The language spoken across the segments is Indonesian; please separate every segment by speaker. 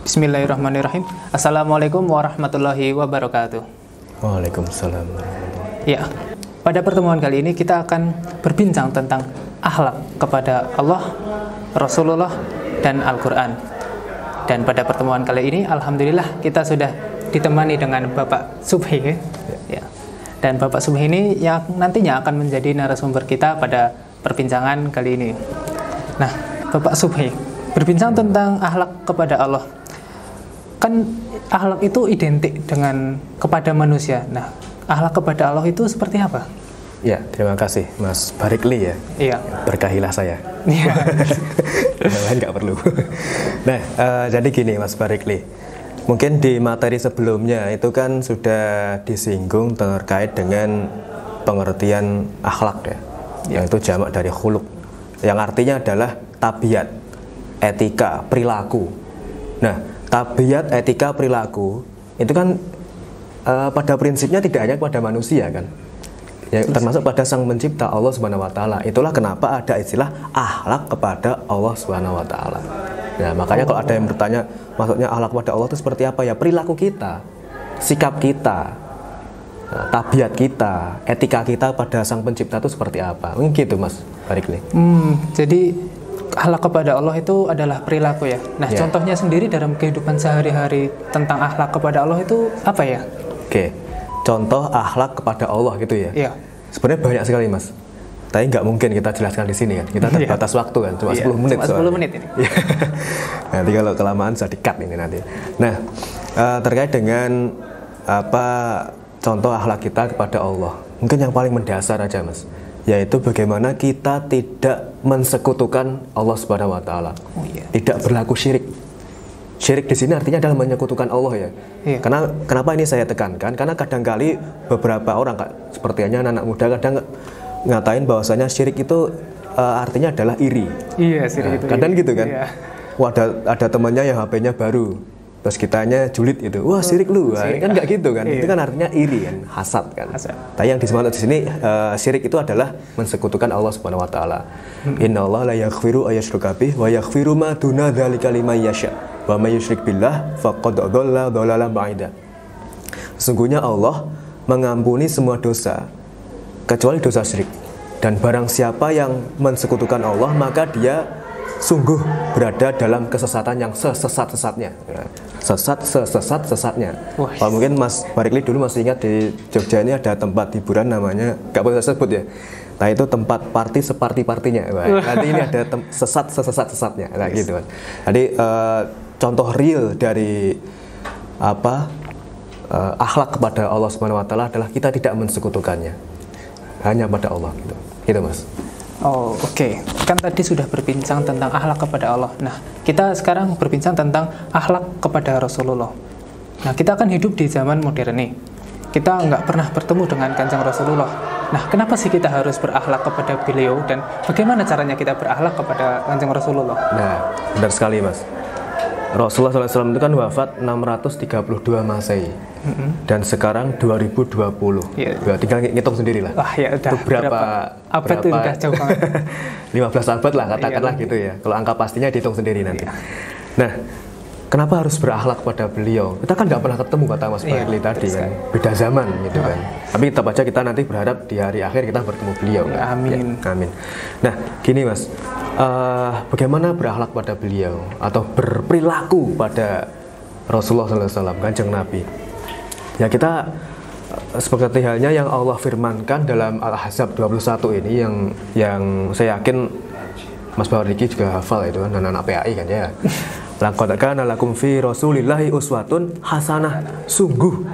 Speaker 1: Bismillahirrahmanirrahim. Assalamualaikum warahmatullahi wabarakatuh.
Speaker 2: Waalaikumsalam.
Speaker 1: Ya, pada pertemuan kali ini kita akan berbincang tentang akhlak kepada Allah, Rasulullah, dan Al-Quran. Dan pada pertemuan kali ini, alhamdulillah kita sudah ditemani dengan Bapak Subhi. Ya. Dan Bapak Subhi ini yang nantinya akan menjadi narasumber kita pada perbincangan kali ini. Nah, Bapak Subhi, berbincang tentang akhlak kepada Allah. Kan akhlak itu identik dengan kepada manusia. Nah, akhlak kepada Allah itu seperti apa?
Speaker 2: Ya, terima kasih Mas Barikli ya.
Speaker 1: Iya.
Speaker 2: Berkahilah saya.
Speaker 1: Iya.
Speaker 2: Yang lain nggak perlu. Nah, jadi gini Mas Barikli. Mungkin di materi sebelumnya itu kan sudah disinggung terkait dengan pengertian akhlak ya. Yang itu jamak dari khuluq. Yang artinya adalah tabiat, etika, perilaku. Nah, tabiat, etika, perilaku itu kan pada prinsipnya tidak hanya kepada manusia kan, ya, termasuk pada Sang Pencipta Allah Subhanahu Wa Taala. Itulah kenapa ada istilah akhlak kepada Allah Subhanahu Wa Taala. Nah, makanya kalau ada yang bertanya, maksudnya akhlak kepada Allah itu seperti apa ya? Perilaku kita, sikap kita, tabiat kita, etika kita pada Sang Pencipta itu seperti apa? Mungkin gitu Mas Barikli.
Speaker 1: Jadi akhlak kepada Allah itu adalah perilaku ya. Nah, contohnya sendiri dalam kehidupan sehari-hari tentang akhlak kepada Allah itu apa ya?
Speaker 2: Oke, contoh akhlak kepada Allah gitu ya.
Speaker 1: Iya.
Speaker 2: Sebenarnya banyak sekali Mas. Tapi nggak mungkin kita jelaskan di sini kan. Kita terbatas waktu kan, cuma 10 menit.
Speaker 1: Cuma 10 menit ini.
Speaker 2: Nanti kalau kelamaan bisa di-cut ini nanti. Nah, terkait dengan apa contoh akhlak kita kepada Allah. Mungkin yang paling mendasar aja Mas, yaitu bagaimana kita tidak mensekutukan Allah Subhanahu Wa Taala. Tidak berlaku syirik. Syirik di sini artinya adalah menyekutukan Allah ya. Karena kenapa ini saya tekankan? Karena kadangkali beberapa orang seperti anak muda kadang ngatain bahwasanya syirik itu artinya adalah iri.
Speaker 1: Iya, syirik itu.
Speaker 2: Kadang gitu kan.
Speaker 1: Iya.
Speaker 2: Wah, ada temannya yang HP-nya baru. Terus kitanya julid itu, wah syirik lu, kan nggak gitu kan? Itu kan artinya iri kan, hasad kan. Tapi yang dimaksud di sini syirik itu adalah mensekutukan Allah Subhanahu Wa Taala. Innallaha la yaghfiru ayyushraka bihi wa yaghfiru ma duna dzalika liman yasha. Wa may yusyrik billah faqad dhalla dhalalan ba'ida. Sesungguhnya Allah mengampuni semua dosa kecuali dosa syirik. Dan barang siapa yang mensekutukan Allah, maka dia sungguh berada dalam kesesatan yang sesat-sesatnya. Sesat-sesat-sesatnya. Kalau mungkin Mas Barikli dulu masih ingat di Jogja ini ada tempat hiburan namanya, nggak boleh saya sebut ya. Nah, itu tempat party separti-partinya. Nanti ini ada sesat-sesat-sesatnya. Nah, gitu kan. Jadi contoh real dari akhlak kepada Allah Subhanahu Wa Taala adalah kita tidak mensekutukannya, hanya pada Allah gitu. Gitu Mas.
Speaker 1: Oh, oke. Kan tadi sudah berbincang tentang akhlak kepada Allah. Nah, kita sekarang berbincang tentang akhlak kepada Rasulullah. Nah, kita akan hidup di zaman modern nih. Kita nggak pernah bertemu dengan Kanjeng Rasulullah. Nah, kenapa sih kita harus berakhlak kepada beliau dan bagaimana caranya kita berakhlak kepada Kanjeng Rasulullah?
Speaker 2: Nah, benar sekali Mas. Rasulullah SAW itu kan wafat 632 Masehi. Dan sekarang 2020. Ya, tinggal ngitung sendiri lah.
Speaker 1: Wah, ya udah.
Speaker 2: Itu berapa
Speaker 1: abad itu udah jauh banget.
Speaker 2: 15 abad lah katakanlah gitu ya. Kalau angka pastinya dihitung sendiri nanti. Nah, kenapa harus berakhlak kepada beliau? Kita kan nggak pernah ketemu kata Mas Barikli tadi kan. Beda zaman gitu kan. Tapi tetap aja kita nanti berharap di hari akhir kita bertemu beliau kan?
Speaker 1: Amin.
Speaker 2: Ya, amin. Nah, gini Mas. Bagaimana berakhlak pada beliau atau berperilaku pada Rasulullah SAW, Kanjeng Nabi? Ya, kita seperti halnya yang Allah firmankan dalam Al-Ahzab 21 ini yang saya yakin Mas Barikli juga hafal itu kan, anak-anak PAI kan ya. Laqad kana lakum fi Rasulillahi uswatun hasanah. Sungguh.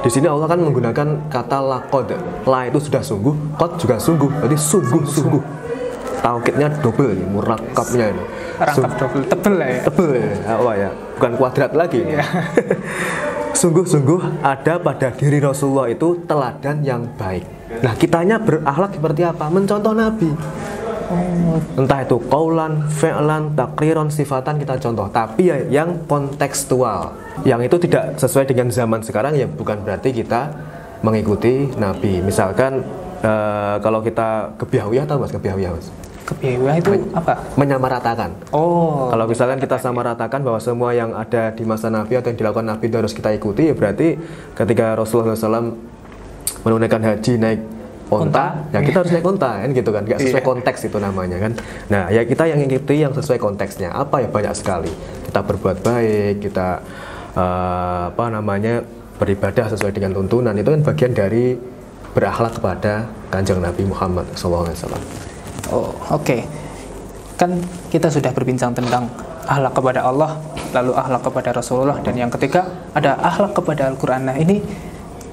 Speaker 2: Di sini Allah kan menggunakan kata laqad. La itu sudah sungguh, qad juga sungguh. Jadi sungguh-sungguh. Taukidnya double, murakabnya ini.
Speaker 1: Rangkap double, tebel lah ya.
Speaker 2: Tebel ya. Bukan kuadrat lagi. Sungguh-sungguh ada pada diri Rasulullah itu teladan yang baik. Nah, kitanya berakhlak seperti apa? Mencontoh Nabi. Entah itu qaulan, fi'lan, takriron, sifatan kita contoh. Tapi ya yang kontekstual. Yang itu tidak sesuai dengan zaman sekarang ya bukan berarti kita mengikuti Nabi. Misalkan kalau kita Gebiawiyah, tahu Mas Gebiawiyah Mas?
Speaker 1: Kepiawaian itu apa?
Speaker 2: Menyamaratakan.
Speaker 1: Oh.
Speaker 2: Kalau misalnya kita samaratakan bahwa semua yang ada di masa Nabi atau yang dilakukan Nabi itu harus kita ikuti, ya berarti ketika Rasulullah SAW menunaikan haji naik onta, ya kita harus naik onta kan gitu kan, nggak sesuai konteks itu namanya kan. Nah ya kita yang ikuti yang sesuai konteksnya. Apa ya, banyak sekali. Kita berbuat baik, kita beribadah sesuai dengan tuntunan, itu kan bagian dari berakhlak kepada Kanjeng Nabi Muhammad SAW.
Speaker 1: Oh, oke. Kan kita sudah berbincang tentang akhlak kepada Allah, lalu akhlak kepada Rasulullah, dan yang ketiga ada akhlak kepada Al-Quran. Nah ini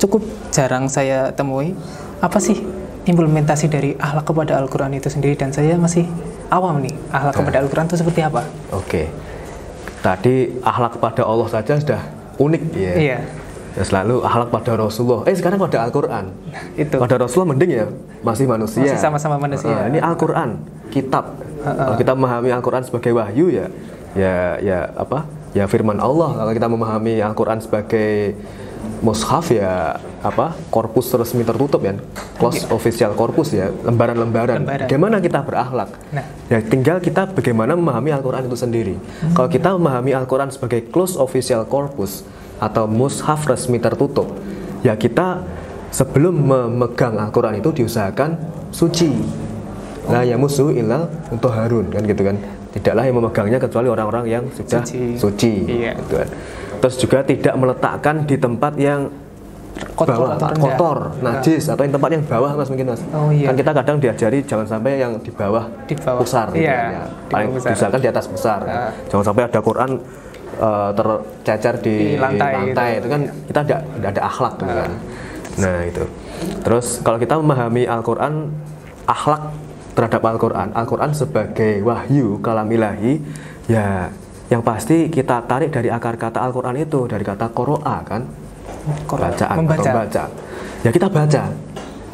Speaker 1: cukup jarang saya temui. Apa sih implementasi dari akhlak kepada Al-Quran itu sendiri? Dan saya masih awam nih, akhlak kepada Al-Quran itu seperti apa?
Speaker 2: Oke. Tadi akhlak kepada Allah saja sudah unik ya.
Speaker 1: Iya.
Speaker 2: Ya, selalu akhlak pada Rasulullah. Sekarang pada Al-Quran.
Speaker 1: Itu.
Speaker 2: Pada Rasulullah mending ya, masih manusia.
Speaker 1: Masih sama-sama manusia.
Speaker 2: Ini Al-Quran, kitab. Kalau kita memahami Al-Quran sebagai wahyu ya firman Allah. Kalau kita memahami Al-Quran sebagai mushaf ya korpus resmi tertutup ya, close official corpus ya, lembaran-lembaran. Bagaimana kita berakhlak? Nah, ya tinggal kita bagaimana memahami Al-Quran itu sendiri. Kalau kita memahami Al-Quran sebagai close official corpus atau mushaf resmi tertutup, ya kita sebelum memegang Al-Quran itu diusahakan suci. La yamusu illal mutahharun kan gitu kan. Tidaklah yang memegangnya kecuali orang-orang yang sudah suci. Iya. Gitu kan. Terus juga tidak meletakkan di tempat yang kotor, najis, atau yang tempat yang bawah mas mungkin mas. Oh, iya. Kan kita kadang diajari jangan sampai yang di bawah pusar. Gitu, ya. Paling diusahakan di atas pusar. Jangan sampai ada Quran tercecer di lantai gitu. Itu kan kita tidak ada akhlak gitu kan. Nah itu. Terus kalau kita memahami Al-Quran, akhlak terhadap Al-Quran sebagai wahyu kalam ilahi, ya yang pasti kita tarik dari akar kata Al-Quran itu, dari kata qoro'a kan, bacaan, membaca. Ya kita baca.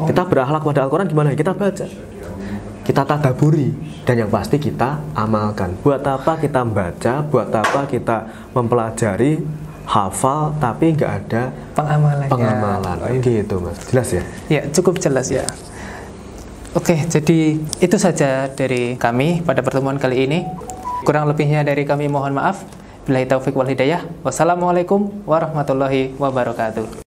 Speaker 2: Kita berakhlak pada Al-Quran gimana? Kita baca, kita tadaburi, dan yang pasti kita amalkan. Buat apa kita membaca, buat apa kita mempelajari, hafal, tapi nggak ada pengamalan. Gitu mas, jelas ya?
Speaker 1: Ya cukup jelas ya. Oke, jadi itu saja dari kami pada pertemuan kali ini. Kurang lebihnya dari kami mohon maaf. Billahi taufik wal hidayah. Wassalamualaikum warahmatullahi wabarakatuh.